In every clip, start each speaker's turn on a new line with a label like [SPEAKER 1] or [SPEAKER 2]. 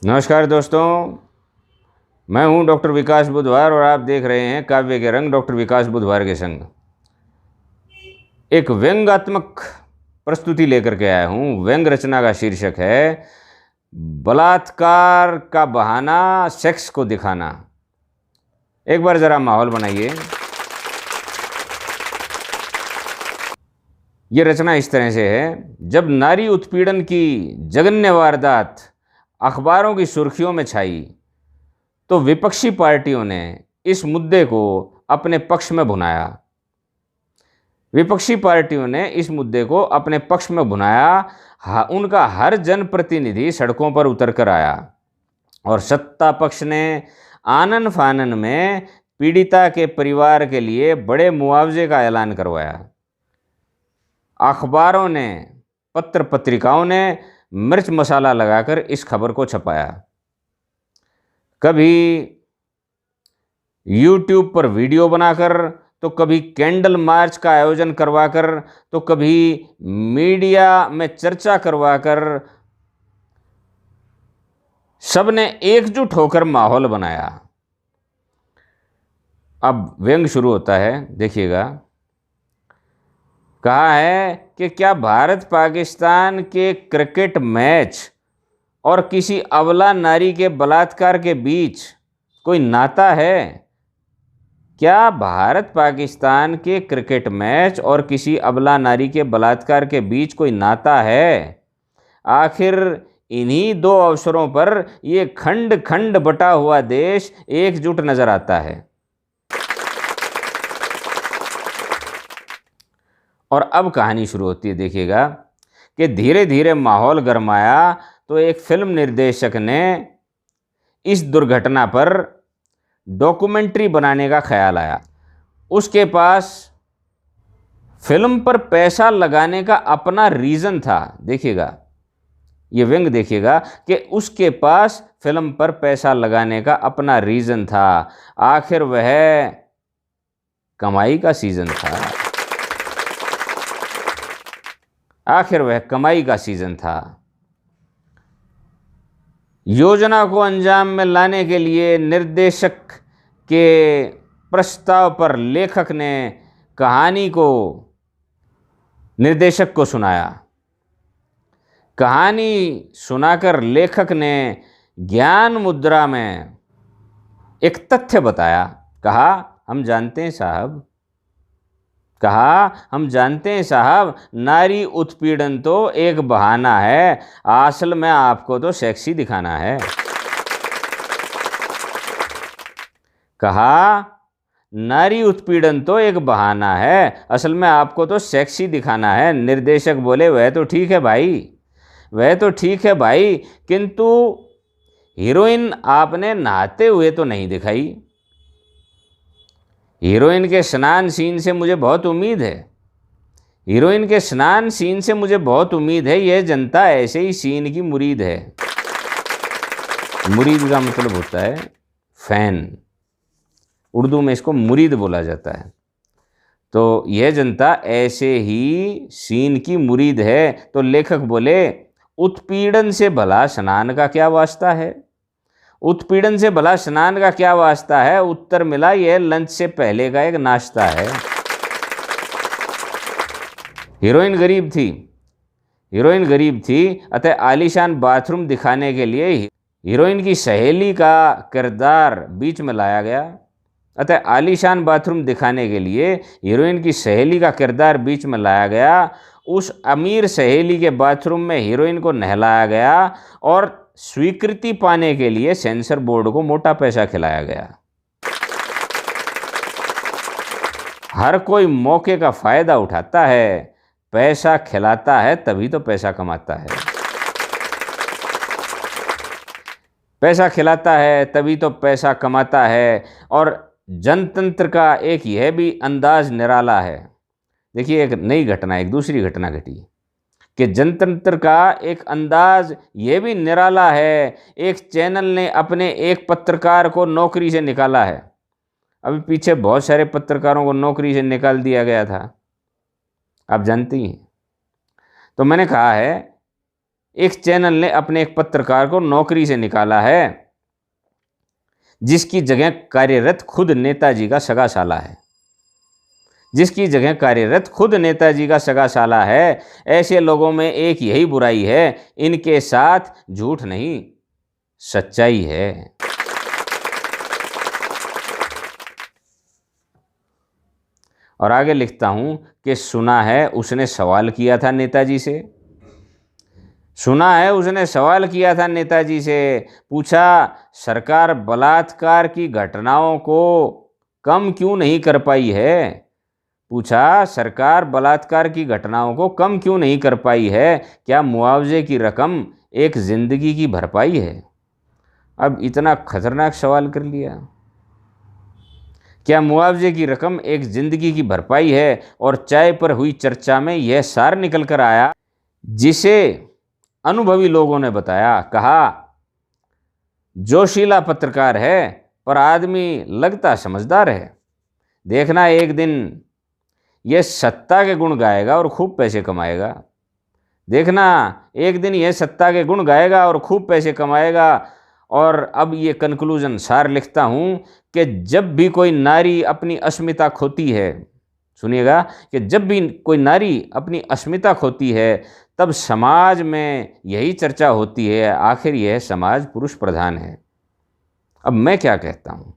[SPEAKER 1] नमस्कार दोस्तों, मैं हूं डॉक्टर विकास बुधवार और आप देख रहे हैं काव्य के रंग डॉक्टर विकास बुधवार के संग। एक व्यंग्यात्मक प्रस्तुति लेकर के आया हूं। व्यंग रचना का शीर्षक है बलात्कार का बहाना सेक्स को दिखाना। एक बार जरा माहौल बनाइए। ये रचना इस तरह से है। जब नारी उत्पीड़न की जघन्य वारदात अखबारों की सुर्खियों में छाई तो विपक्षी पार्टियों ने इस मुद्दे को अपने पक्ष में भुनाया। विपक्षी पार्टियों ने इस मुद्दे को अपने पक्ष में भुनाया। उनका हर जनप्रतिनिधि सड़कों पर उतर कर आया और सत्ता पक्ष ने आनन फानन में पीड़िता के परिवार के लिए बड़े मुआवजे का ऐलान करवाया। अखबारों ने, पत्र पत्रिकाओं ने मिर्च मसाला लगाकर इस खबर को छपाया। कभी यूट्यूब पर वीडियो बनाकर, तो कभी कैंडल मार्च का आयोजन करवाकर, तो कभी मीडिया में चर्चा करवाकर सबने एकजुट होकर माहौल बनाया। अब व्यंग शुरू होता है, देखिएगा। कहा है कि क्या भारत पाकिस्तान के क्रिकेट मैच और किसी अबला नारी के बलात्कार के बीच कोई नाता है? क्या भारत पाकिस्तान के क्रिकेट मैच और किसी अबला नारी के बलात्कार के बीच कोई नाता है? आखिर इन्हीं दो अवसरों पर ये खंड खंड बटा हुआ देश एकजुट नजर आता है। और अब कहानी शुरू होती है, देखिएगा कि धीरे धीरे माहौल गरमाया तो एक फिल्म निर्देशक ने इस दुर्घटना पर डॉक्यूमेंट्री बनाने का ख्याल आया। उसके पास फिल्म पर पैसा लगाने का अपना रीज़न था। देखिएगा, ये व्यंग देखिएगा कि उसके पास फिल्म पर पैसा लगाने का अपना रीज़न था। आखिर वह कमाई का सीज़न था। आखिर वह कमाई का सीज़न था। योजना को अंजाम में लाने के लिए निर्देशक के प्रस्ताव पर लेखक ने कहानी को निर्देशक को सुनाया। कहानी सुनाकर लेखक ने ज्ञान मुद्रा में एक तथ्य बताया। कहा, हम जानते हैं साहब, नारी उत्पीड़न तो एक बहाना है, असल में आपको तो सेक्सी दिखाना है। कहा, नारी उत्पीड़न तो एक बहाना है, असल में आपको तो सेक्सी दिखाना है। निर्देशक बोले, वह तो ठीक है भाई, किंतु हीरोइन आपने नहाते हुए तो नहीं दिखाई। हीरोइन के स्नान सीन से मुझे बहुत उम्मीद है। यह जनता ऐसे ही सीन की मुरीद है। मुरीद का मतलब होता है फैन। उर्दू में इसको मुरीद बोला जाता है। तो यह जनता ऐसे ही सीन की मुरीद है। तो लेखक बोले, उत्पीड़न से भला स्नान का क्या वास्ता है? उत्तर मिला, यह लंच से पहले का एक नाश्ता है। हीरोइन गरीब थी, अतः आलीशान बाथरूम दिखाने के लिए हीरोइन की सहेली का किरदार बीच में लाया गया। उस अमीर सहेली के बाथरूम में हीरोइन को नहलाया गया और स्वीकृति पाने के लिए सेंसर बोर्ड को मोटा पैसा खिलाया गया। हर कोई मौके का फायदा उठाता है, पैसा खिलाता है तभी तो पैसा कमाता है। पैसा खिलाता है तभी तो पैसा कमाता है। और जनतंत्र का एक यह भी अंदाज निराला है। देखिए, एक दूसरी घटना घटी कि जनतंत्र का एक अंदाज ये भी निराला है। एक चैनल ने अपने एक पत्रकार को नौकरी से निकाला है। अभी पीछे बहुत सारे पत्रकारों को नौकरी से निकाल दिया गया था, आप जानती हैं। तो मैंने कहा है एक चैनल ने अपने एक पत्रकार को नौकरी से निकाला है, जिसकी जगह कार्यरत खुद नेताजी का सगा साला है, जिसकी जगह कार्यरत खुद नेताजी का सगा साला है। ऐसे लोगों में एक यही बुराई है, इनके साथ झूठ नहीं सच्चाई है। और आगे लिखता हूं कि सुना है उसने सवाल किया था नेताजी से, सुना है उसने सवाल किया था नेताजी से, पूछा सरकार बलात्कार की घटनाओं को कम क्यों नहीं कर पाई है, पूछा सरकार बलात्कार की घटनाओं को कम क्यों नहीं कर पाई है, क्या मुआवजे की रकम एक जिंदगी की भरपाई है। अब इतना खतरनाक सवाल कर लिया, क्या मुआवजे की रकम एक जिंदगी की भरपाई है। और चाय पर हुई चर्चा में यह सार निकल कर आया, जिसे अनुभवी लोगों ने बताया। कहा जोशीला पत्रकार है पर आदमी लगता समझदार है, देखना एक दिन यह सत्ता के गुण गाएगा और खूब पैसे कमाएगा, देखना एक दिन यह सत्ता के गुण गाएगा और खूब पैसे कमाएगा। और अब ये कंक्लूजन सार लिखता हूँ कि जब भी कोई नारी अपनी अस्मिता खोती है, सुनिएगा, कि जब भी कोई नारी अपनी अस्मिता खोती है तब समाज में यही चर्चा होती है, आखिर यह समाज पुरुष प्रधान है। अब मैं क्या कहता हूँ,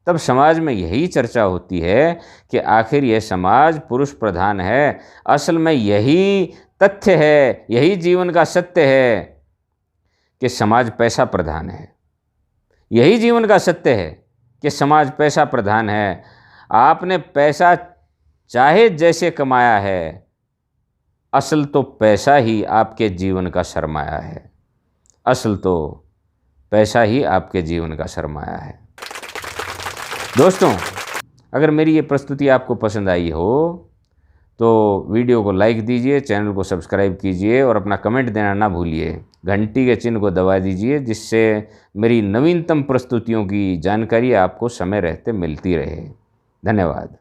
[SPEAKER 1] तब समाज में यही चर्चा होती है कि आखिर यह समाज पुरुष प्रधान है। असल में यही तथ्य है, यही जीवन का सत्य है कि समाज पैसा प्रधान है, यही जीवन का सत्य है कि समाज पैसा प्रधान है। आपने पैसा चाहे जैसे कमाया है, असल तो पैसा ही आपके जीवन का सरमाया है, असल तो पैसा ही आपके जीवन का सरमाया है। दोस्तों, अगर मेरी ये प्रस्तुति आपको पसंद आई हो तो वीडियो को लाइक दीजिए, चैनल को सब्सक्राइब कीजिए और अपना कमेंट देना ना भूलिए। घंटी के चिन्ह को दबा दीजिए, जिससे मेरी नवीनतम प्रस्तुतियों की जानकारी आपको समय रहते मिलती रहे। धन्यवाद।